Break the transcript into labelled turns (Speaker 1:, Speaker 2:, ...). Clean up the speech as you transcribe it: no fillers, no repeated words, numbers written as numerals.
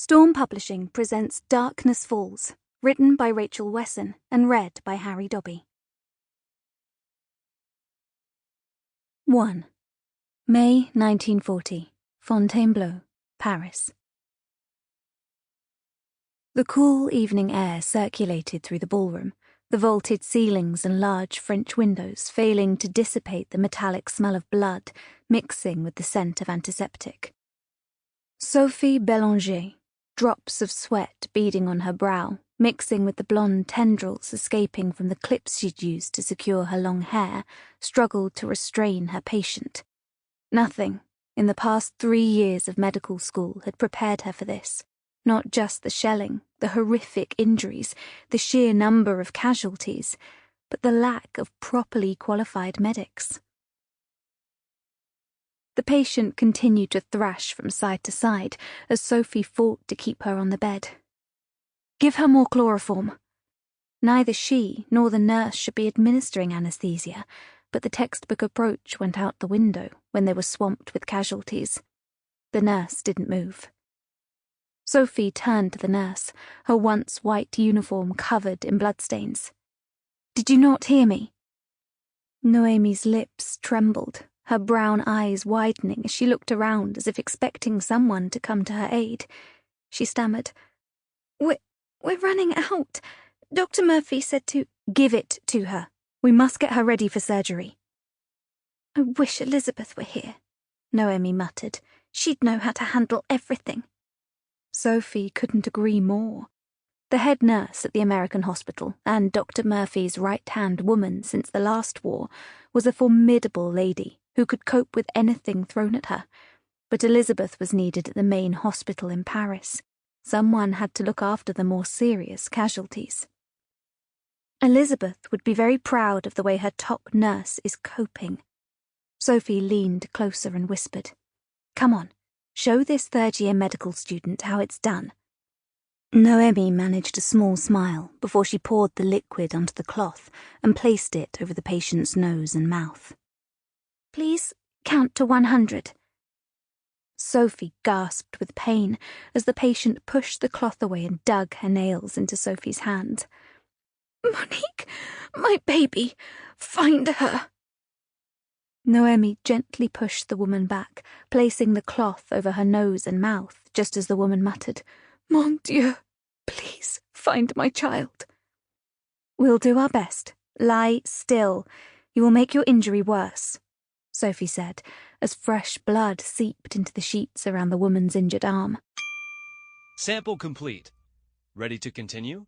Speaker 1: Storm Publishing presents Darkness Falls, written by Rachel Wesson and read by Harrie Dobby. 1. May 1940, Fontainebleau, Paris. The cool evening air circulated through the ballroom, the vaulted ceilings and large French windows failing to dissipate the metallic smell of blood mixing with the scent of antiseptic. Sophie Bélanger, drops of sweat beading on her brow, mixing with the blonde tendrils escaping from the clips she'd used to secure her long hair, struggled to restrain her patient. Nothing, in the past 3 years of medical school, had prepared her for this. Not just the shelling, the horrific injuries, the sheer number of casualties, but the lack of properly qualified medics. The patient continued to thrash from side to side as Sophie fought to keep her on the bed. Give her more chloroform. Neither she nor the nurse should be administering anesthesia, but the textbook approach went out the window when they were swamped with casualties. The nurse didn't move. Sophie turned to the nurse, her once white uniform covered in bloodstains. "Did you not hear me?" Noémie's lips trembled, her brown eyes widening as she looked around as if expecting someone to come to her aid. She stammered, We're running out. Dr. Murphy said to—" "Give it to her. We must get her ready for surgery." "I wish Elizabeth were here," Noémie muttered. "She'd know how to handle everything." Sophie couldn't agree more. The head nurse at the American hospital, and Dr. Murphy's right-hand woman since the last war, was a formidable lady who could cope with anything thrown at her. But Elizabeth was needed at the main hospital in Paris. Someone had to look after the more serious casualties. Elizabeth would be very proud of the way her top nurse is coping. Sophie leaned closer and whispered, "Come on, show this third-year medical student how it's done." Noémie managed a small smile before she poured the liquid onto the cloth and placed it over the patient's nose and mouth. "Please count to 100. Sophie gasped with pain as the patient pushed the cloth away and dug her nails into Sophie's hand. "Monique, my baby, find her." Noémie gently pushed the woman back, placing the cloth over her nose and mouth just as the woman muttered, "Mon Dieu, please find my child." "We'll do our best. Lie still. You will make your injury worse," Sophie said, as fresh blood seeped into the sheets around the woman's injured arm.
Speaker 2: Sample complete. Ready to continue?